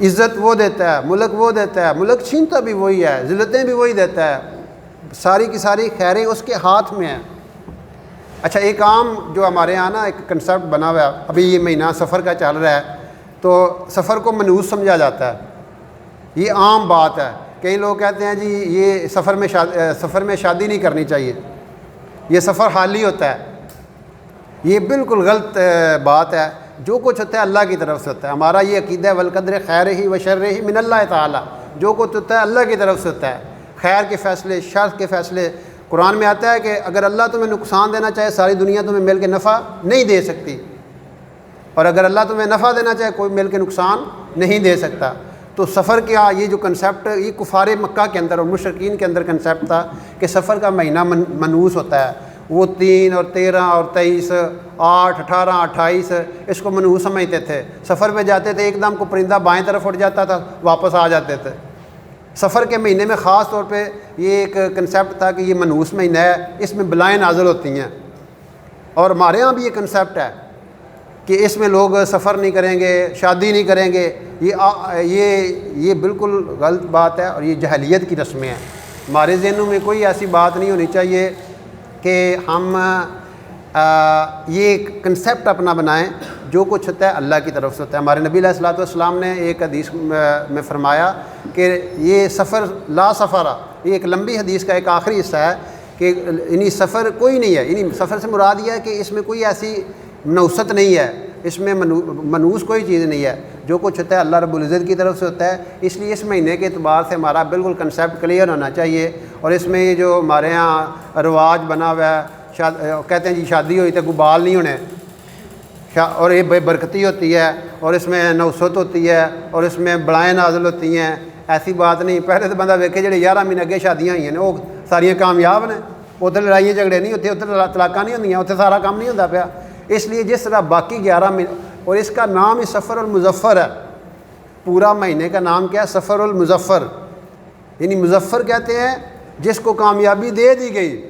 عزت وہ دیتا ہے، ملک وہ دیتا ہے، ملک چھینتا بھی وہی ہے، ذلتیں بھی وہی دیتا ہے، ساری کی ساری خیریں اس کے ہاتھ میں ہیں۔ اچھا، ایک عام جو ہمارے یہاں نا ایک کنسیپٹ بنا ہوا ہے، ابھی یہ مہینہ سفر کا چل رہا ہے تو سفر کو منحوس سمجھا جاتا ہے، یہ عام بات ہے۔ کئی لوگ کہتے ہیں جی یہ سفر میں شادی نہیں کرنی چاہیے، یہ سفر حالی ہوتا ہے، یہ بالکل غلط بات ہے۔ جو کچھ ہوتا ہے اللہ کی طرف سے ہوتا ہے، ہمارا یہ عقیدہ ہے والقدر خیرہ و شرہ من اللہ تعالی، جو کچھ ہوتا ہے اللہ کی طرف سے ہوتا ہے، خیر کے فیصلے، شر کے فیصلے۔ قرآن میں آتا ہے کہ اگر اللہ تمہیں نقصان دینا چاہے ساری دنیا تمہیں مل کے نفع نہیں دے سکتی، اور اگر اللہ تمہیں نفع دینا چاہے کوئی مل کے نقصان نہیں دے سکتا۔ تو سفر کا یہ جو کنسیپٹ یہ کفار مکہ کے اندر اور مشرکین کے اندر کنسیپٹ تھا کہ سفر کا مہینہ منحوس ہوتا ہے، وہ 3 اور 13 اور 23 8 18 28 اس کو منحوس سمجھتے تھے۔ سفر پہ جاتے تھے، ایک دم کو پرندہ بائیں طرف اٹھ جاتا تھا، واپس آ جاتے تھے۔ سفر کے مہینے میں خاص طور پہ یہ ایک کنسیپٹ تھا کہ یہ منحوس مہینہ ہے، اس میں بلائیں نازل ہوتی ہیں، اور ہمارے ہاں بھی یہ کنسیپٹ ہے کہ اس میں لوگ سفر نہیں کریں گے، شادی نہیں کریں گے۔ یہ بالکل غلط بات ہے اور یہ جاہلیت کی رسمیں ہیں۔ ہمارے ذہنوں میں کوئی ایسی بات نہیں ہونی چاہیے کہ ہم یہ کنسیپٹ اپنا بنائیں۔ جو کچھ ہوتا ہے اللہ کی طرف سے ہوتا ہے۔ ہمارے نبی علیہ الصلوۃ والسلام نے ایک حدیث میں فرمایا کہ یہ سفر لا سفر، یہ ایک لمبی حدیث کا ایک آخری حصہ ہے کہ یعنی سفر کوئی نہیں ہے، یعنی سفر سے مراد یہ ہے کہ اس میں کوئی ایسی نوست نہیں ہے، اس میں منحوس کوئی چیز نہیں ہے۔ جو کچھ ہوتا ہے اللہ رب العزت کی طرف سے ہوتا ہے۔ اس لیے اس مہینے کے اعتبار سے ہمارا بالکل کنسیپٹ کلیئر ہونا چاہیے۔ اور اس میں یہ جو ہمارے ہاں رواج بنا ہوا ہے، کہتے ہیں جی شادی ہوئی تو کوئی بال نہیں ہونے، اور یہ بے برکتی ہوتی ہے، اور اس میں نوست ہوتی ہے، اور اس میں بلائیں نازل ہوتی ہیں، ایسی بات نہیں۔ پہلے تو بندہ ویکھے جڑے 11 مہینے اگے شادیاں ہوئی ہیں وہ ساریاں کامیاب نے، اتنے لڑائیاں جھگڑے نہیں ہوتے، اتنے طلاقاں نہیں ہوندیاں، اتنے سارا کام نہیں ہوتا پیا۔ اس لیے جس طرح باقی 11 مہینے، اور اس کا نام ہی سفر المظفر ہے، پورا مہینے کا نام کیا ہے؟ سفر المظفر، یعنی مظفر کہتے ہیں جس کو کامیابی دے دی گئی،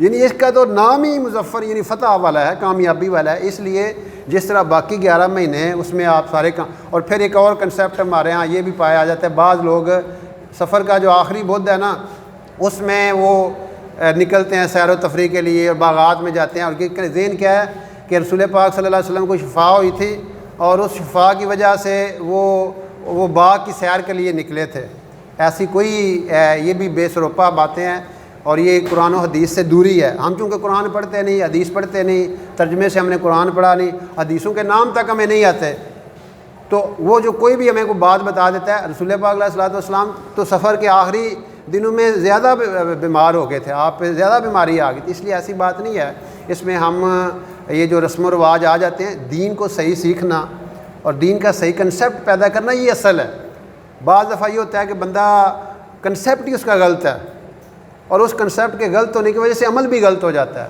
یعنی اس کا تو نام ہی مظفر یعنی فتح والا ہے، کامیابی والا ہے۔ اس لیے جس طرح باقی 11 مہینے ہیں اس میں آپ سارے کام۔ اور پھر ایک اور کنسیپٹ ہمارے ہاں یہ بھی پایا جاتا ہے، بعض لوگ سفر کا جو آخری بدھ ہے نا اس میں وہ نکلتے ہیں سیر و تفریح کے لیے اور باغات میں جاتے ہیں، اور ذہن کیا ہے کہ رسول پاک صلی اللہ علیہ وسلم کو شفا ہوئی تھی اور اس شفا کی وجہ سے وہ باغ کی سیر کے لیے نکلے تھے۔ ایسی کوئی یہ بھی بے سروپا باتیں ہیں، اور یہ قرآن و حدیث سے دوری ہے۔ ہم چونکہ قرآن پڑھتے نہیں، حدیث پڑھتے نہیں، ترجمے سے ہم نے قرآن پڑھا نہیں، حدیثوں کے نام تک ہمیں نہیں آتے، تو وہ جو کوئی بھی ہمیں کوئی بات بتا دیتا ہے۔ رسول پاک علیہ الصلوۃ والسلام تو سفر کے آخری دنوں میں زیادہ بیمار ہو گئے تھے، آپ پہ زیادہ بیماری آ گئی تھی، اس لیے ایسی بات نہیں ہے۔ اس میں ہم یہ جو رسم و رواج آ جاتے ہیں، دین کو صحیح سیکھنا اور دین کا صحیح کنسیپٹ پیدا کرنا یہ اصل ہے۔ بعض دفعہ یہ ہوتا ہے کہ بندہ کنسیپٹ ہی اس کا غلط ہے، اور اس کنسیپٹ کے غلط ہونے کی وجہ سے عمل بھی غلط ہو جاتا ہے،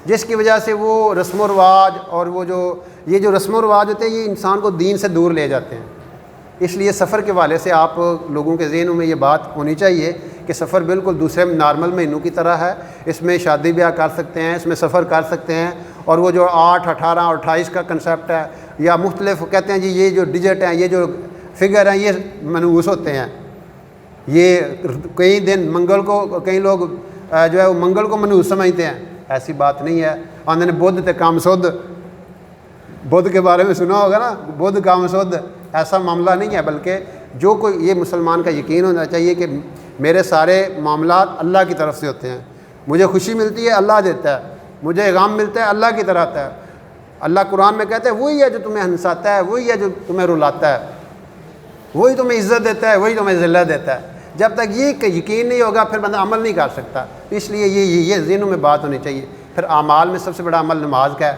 جس کی وجہ سے وہ رسم و رواج اور یہ جو رسم و رواج ہوتے ہیں یہ انسان کو دین سے دور لے جاتے ہیں۔ اس لیے سفر کے حوالے سے آپ لوگوں کے ذہنوں میں یہ بات ہونی چاہیے کہ سفر بالکل دوسرے نارمل مہینوں کی طرح ہے، اس میں شادی بیاہ کر سکتے ہیں، اس میں سفر کر سکتے ہیں۔ اور وہ جو 8 18 اور 28 کا کنسیپٹ ہے یا مختلف کہتے ہیں جی یہ جو ڈیجٹ ہیں، یہ جو فگر ہیں، یہ منحوس ہوتے ہیں۔ یہ کئی دن منگل کو کئی لوگ جو ہے وہ منگل کو منحوس سمجھتے ہیں، ایسی بات نہیں ہے۔ آندے نے بدھ تے کام سدھ، بدھ کے بارے میں سنا ہوگا نا، بدھ کام سدھ، ایسا معاملہ نہیں ہے، بلکہ جو کوئی یہ مسلمان کا یقین ہونا چاہیے کہ میرے سارے معاملات اللہ کی طرف سے ہوتے ہیں، مجھے خوشی ملتی ہے اللہ دیتا ہے، مجھے غم ملتا ہے اللہ کی طرح آتا ہے۔ اللہ قرآن میں کہتا ہے وہی ہے جو تمہیں ہنساتا ہے، وہی ہے جو تمہیں رلاتا ہے، وہی تمہیں عزت دیتا ہے، وہی تمہیں ذلت دیتا ہے۔ جب تک یہ یقین نہیں ہوگا پھر بندہ عمل نہیں کر سکتا۔ اس لیے یہ ذہنوں میں بات ہونی چاہیے۔ پھر اعمال میں سب سے بڑا عمل نماز کا ہے۔